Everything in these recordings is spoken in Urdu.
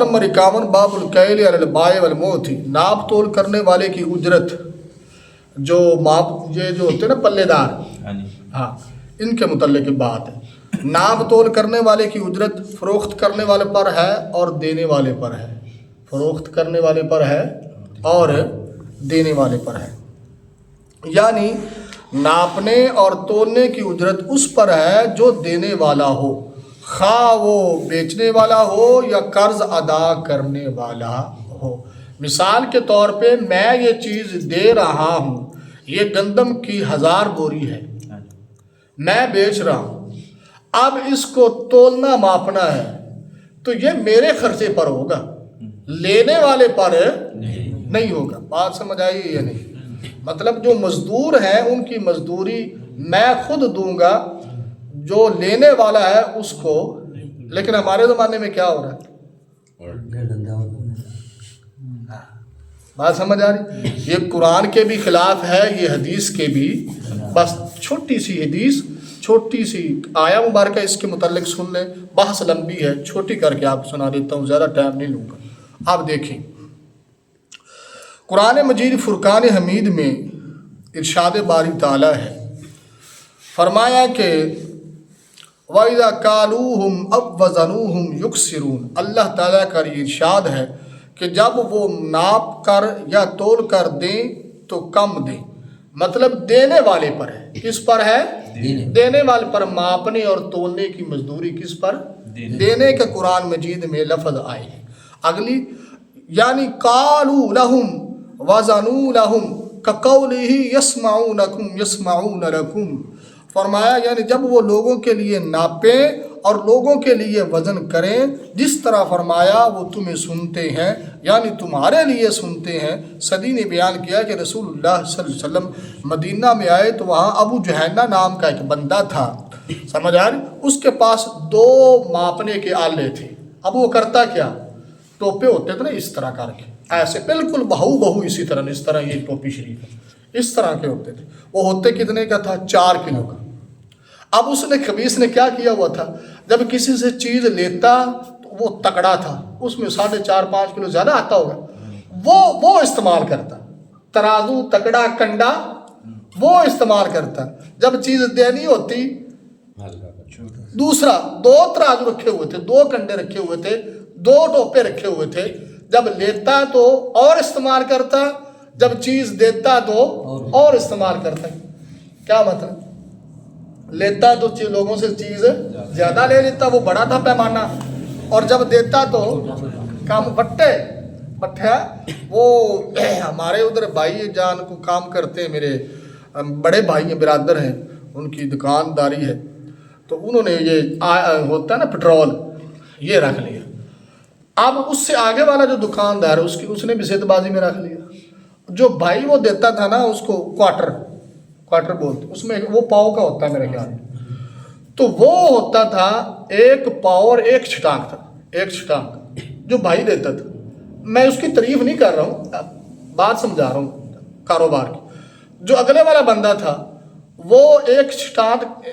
نمبر 51 باب الکیل علی البائع والموتی، ناپ تول کرنے والے کی اجرت، جو ماپ یہ جو ہوتے ہیں نا پلے دار، ہاں ان کے متعلق بات ہے۔ ناپ تول کرنے والے کی اجرت فروخت کرنے والے پر ہے اور دینے والے پر ہے، فروخت کرنے والے پر ہے اور دینے والے پر ہے، یعنی ناپنے اور تولنے کی اجرت اس پر ہے جو دینے والا ہو، خواہ وہ بیچنے والا ہو یا قرض ادا کرنے والا ہو۔ مثال کے طور پہ میں یہ چیز دے رہا ہوں، یہ گندم کی 1000 بوری ہے، میں بیچ رہا ہوں، اب اس کو تولنا ماپنا ہے تو یہ میرے خرچے پر ہوگا، لینے والے پر نہیں ہوگا۔ بات سمجھ آئی یا نہیں؟ مطلب جو مزدور ہیں ان کی مزدوری میں خود دوں گا، جو لینے والا ہے اس کو۔ لیکن ہمارے زمانے میں کیا ہو رہا ہے؟ بات سمجھ آ رہی؟ یہ قرآن کے بھی خلاف ہے، یہ حدیث کے بھی۔ بس چھوٹی سی حدیث، چھوٹی سی آیا مبارکہ اس کے متعلق سن لیں، بحث لمبی ہے، چھوٹی کر کے آپ سنا دیتا ہوں، زیادہ ٹائم نہیں لوں گا۔ آپ دیکھیں قرآن مجید فرقان حمید میں ارشاد باری تعالیٰ ہے، فرمایا کہ وَإِذَا كَالُوهُمْ أَوْ وَزَنُوهُمْ يُخْسِرُونَ۔ اللہ تعالیٰ کا یہ ارشاد ہے کہ جب وہ ناپ کر یا تول کر دیں تو کم دیں، مطلب دینے والے پر ہے۔ کس پر ہے؟ دینے والے پر۔ ماپنے اور تولنے کی مزدوری کس پر؟ دینے کے قرآن مجید میں لفظ آئے ہیں۔ اگلی یعنی قالوا لهم وزنوا لهم كقوله يسمعونكم يسمعون لكم، فرمایا یعنی جب وہ لوگوں کے لیے ناپیں اور لوگوں کے لیے وزن کریں، جس طرح فرمایا وہ تمہیں سنتے ہیں، یعنی تمہارے لیے سنتے ہیں۔ صدی نے بیان کیا کہ رسول اللہ صلی اللہ علیہ وسلم مدینہ میں آئے تو وہاں ابو جہینہ نام کا ایک بندہ تھا، سمجھ آ رہی؟ اس کے پاس 2 ماپنے کے آلے تھے۔ اب وہ کرتا کیا؟ ٹوپے ہوتے تھے نا اس طرح کر کے، ایسے بالکل بہو اسی طرح، اس طرح یہ ٹوپی شریف ہے، اس طرح کے ہوتے تھے۔ وہ ہوتے کتنے کا تھا؟ 4 کلو کا۔ اب اس نے خبیث نے کیا کیا ہوا تھا، جب کسی سے چیز لیتا تو وہ تکڑا تھا، اس میں 4.5-5 کلو زیادہ آتا ہوگا، وہ استعمال کرتا، ترازو تکڑا کنڈا وہ استعمال کرتا۔ جب چیز دینی ہوتی، دوسرا 2 ترازو رکھے ہوئے تھے، 2 کنڈے رکھے ہوئے تھے، 2 ٹوپے رکھے ہوئے تھے، جب لیتا تو اور استعمال کرتا، جب چیز دیتا تو اور استعمال کرتا۔ کیا مطلب؟ لیتا تو لوگوں سے چیز زیادہ لے لیتا، وہ بڑا تھا پیمانہ، اور جب دیتا تو کام بٹھے وہ ہمارے ادھر بھائی جان کو کام کرتے ہیں، میرے بڑے بھائی ہیں، برادر ہیں، ان کی دکانداری ہے، تو انہوں نے یہ ہوتا ہے نا پٹرول، یہ رکھ لیا۔ اب اس سے آگے والا جو دکاندار ہے اس نے بھی زد بازی میں رکھ لیا۔ جو بھائی وہ دیتا تھا نا، اس کو کوارٹر بولتے، اس میں وہ پاؤ کا ہوتا ہے میرے خیال میں، تو وہ ہوتا تھا 1 پاؤ اور 1 چھٹانک تھا، 1 چھٹانک جو بھائی دیتا تھا۔ میں اس کی تعریف نہیں کر رہا ہوں، بات سمجھا رہا ہوں کاروبار کی۔ جو اگلے والا بندہ تھا وہ 1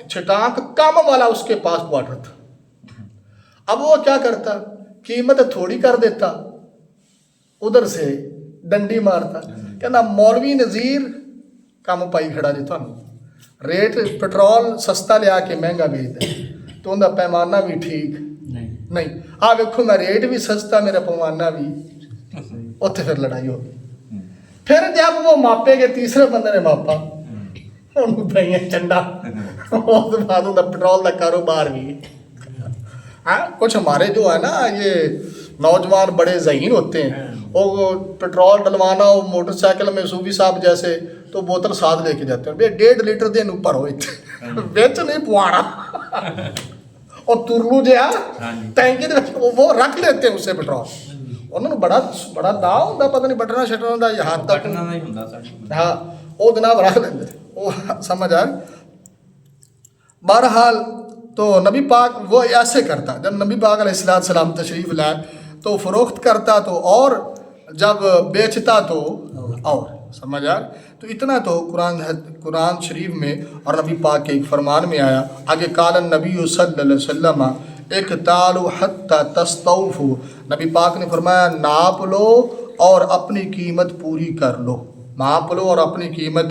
چھٹانک کم والا اس کے پاس کوارٹر تھا۔ اب وہ کیا کرتا، قیمت تھوڑی کر دیتا، ادھر سے ڈنڈی مارتا، کہنا مولوی نذیر کم پائی کھڑا جی، تھانوں ریٹ پٹرول سستا لیا کے مہنگا بیچتا تو انہوں پیمانہ بھی ٹھیک نہیں، ویکھو میں ریٹ بھی سستا، میرا پیمانہ بھی، اتنے پھر لڑائی ہو گئی۔ پھر جب وہ ماپے گے، تیسرے بندے نے ماپا، انہوں پہ چنڈا، اس بعد ان پٹرول کا کاروبار بھی۔ کچھ ہمارے جو ہے نا یہ نوجوان بڑے ذہین ہوتے ہیں، وہ پٹرول ڈلوانا ہو موٹر سائیکل میں، صوفی صاحب جیسے، تو بوتل ساتھ لے کے جاتے ہیں، 1.5 لیٹر دن اوپر ہوئے بیچ نہیں پوانا، اور ترلو جو ہے ٹینکی وہ رکھ لیتے ہیں اسے پٹرول، انہوں نے بڑا دا ہوتا، پتہ نہیں بٹنا شٹنا دا یہ ہاتھ تک، ہاں وہ جناب رکھ لیتے، وہ سمجھ آئے۔ بہرحال تو نبی پاک وہ ایسے کرتا، جب نبی پاک علیہ السلام تشریف لائے تو فروخت کرتا تو اور، جب بیچتا تو اور، سمجھ آ۔ تو اتنا تو قرآن شریف میں اور نبی پاک کے ایک فرمان میں آیا۔ آگے قال النبی صلی اللہ علیہ وسلم اقتالوا حتی تستوفوا، نبی پاک نے فرمایا ناپ لو اور اپنی قیمت پوری کر لو، ناپ لو اور اپنی قیمت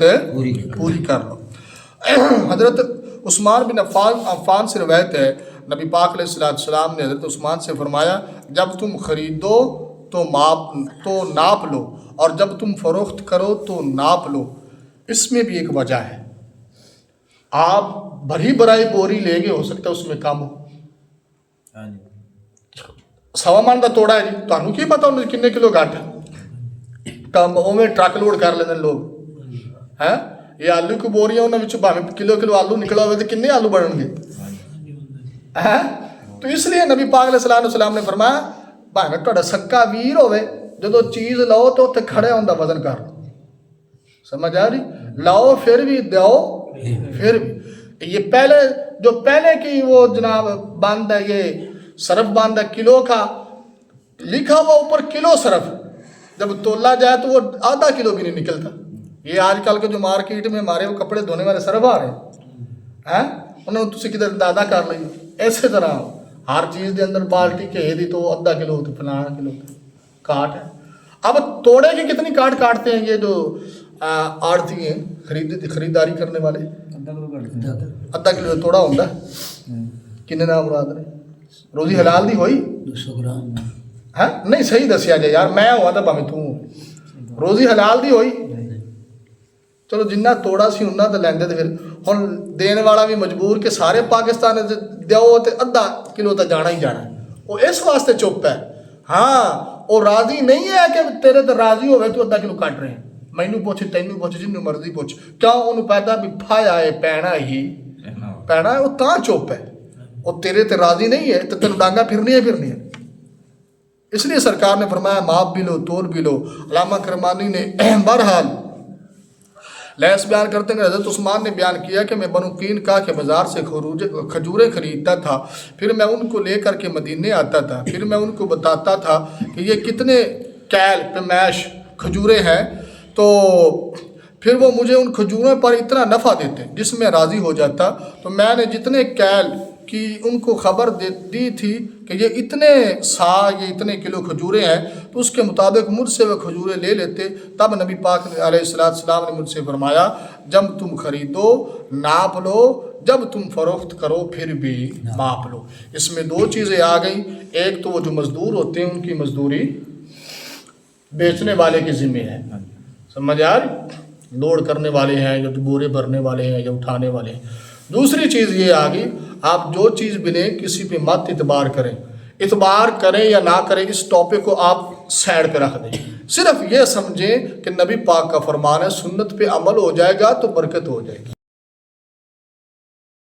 پوری کر لو۔ حضرت عثمان بن عفان سے روایت ہے، نبی پاک علیہ السلام نے حضرت عثمان سے فرمایا جب تم خریدو تو ناپ لو اور جب تم فروخت کرو تو ناپ لو۔ اس میں بھی ایک وجہ ہے، آپ بھری برائی بوری لے گے، ہو سکتا ہے اس میں کم ہو۔ 1.25 من کا توڑا ہے جی، تمہیں کی پتا انہیں کنے کلو گھٹ کم اوے ٹرک لوڈ کر لینے لوگ ہیں۔ یہ آلو کی بوریاں انہوں نے بھاویں کلو آلو نکلا ہوئے تو کنے آلو بڑھن گے ہیں۔ تو اس لیے نبی پاک علیہ السلام نے فرمایا بھاویں تہاڈا سکا ویر ہوئے، جدو چیز لو تو اتنے کھڑے ہونے کا وزن کر لو، سمجھ آ رہی؟ لاؤ پھر بھی دو پھر بھی۔ یہ پہلے کی وہ جناب بند ہے، یہ صرف بند ہے کلو کا، لکھا ہوا اوپر کلو صرف، جب تولا جائے تو وہ آدھا کلو بھی نہیں نکلتا۔ یہ آج کل کے جو مارکیٹ میں ہمارے وہ کپڑے دھونے والے صرف آ رہے ہیں، انہوں نے تسی کدھر اندازہ کر لیں۔ اسی طرح ہر چیز دے اندر بالٹی کے دی تو آدھا کلو تو فلانا کلو کاٹ ہے۔ اب توڑے کی کتنی کاٹ کاٹتے ہیں یہ جو آڑتی ہیں خریداری کرنے والے؟ آدھا کلو توڑا ہوتا ہے۔ کنے نام مراد نے روزی حلال دی ہوئی؟ 200 گرام ہاں نہیں صحیح دسیا جائے یار، میں ہوا تھا بھاویں تو روزی حلال دی ہوئی؟ چلو جنہ توڑا سی انہاں تو لیندے، پھر ہن دین والا بھی مجبور کہ سارے پاکستان دیو تے آدھا کلو تو جانا ہی جانا ہے، وہ اس واسطے چپ ہے۔ ہاں وہ راضی نہیں ہے کہ تیرے تے راضی ہوئے تو آدھا کلو کٹ رہے ہیں، مینوں پوچھ تینوں پوچھ جنوں مرضی پوچھ، کیوں انہوں پتا بھی پھایا ہے پینا ہے، وہ تاں چپ ہے، وہ تیرے تے راضی نہیں ہے تو تینوں ڈانگا پھرنی ہے۔ اس لیے سرکار نے فرمایا ماپ بھی لو تول بھی لو۔ علامہ کرمانی نے بہرحال لیس بیان کرتے ہیں، حضرت عثمان نے بیان کیا کہ میں بنو قینقاع کے بازار سے کھجوریں خریدتا تھا، پھر میں ان کو لے کر کے مدینے آتا تھا، پھر میں ان کو بتاتا تھا کہ یہ کتنے کیل پیمائش کھجوریں ہیں، تو پھر وہ مجھے ان کھجوروں پر اتنا نفع دیتے جس میں راضی ہو جاتا۔ تو میں نے جتنے کیل کی ان کو خبر دی تھی کہ یہ اتنے سا یہ اتنے کلو کھجوریں ہیں، تو اس کے مطابق مجھ سے وہ کھجوریں لے لیتے۔ تب نبی پاک علیہ السلام نے مجھ سے فرمایا جب تم خریدو ناپ لو، جب تم فروخت کرو پھر بھی ماپ لو۔ اس میں 2 چیزیں آ گئیں، ایک تو وہ جو مزدور ہوتے ہیں ان کی مزدوری بیچنے والے کے ذمہ ہے، سمجھ آ رہی؟ لوڈ کرنے والے ہیں یا بورے بھرنے والے ہیں یا اٹھانے والے ہیں۔ دوسری چیز یہ آ گئی، آپ جو چیز بھی لیں کسی پہ مت اعتبار کریں، اعتبار کریں یا نہ کریں اس ٹاپک کو آپ سائڈ پہ رکھ دیں، صرف یہ سمجھیں کہ نبی پاک کا فرمان ہے، سنت پہ عمل ہو جائے گا تو برکت ہو جائے گی۔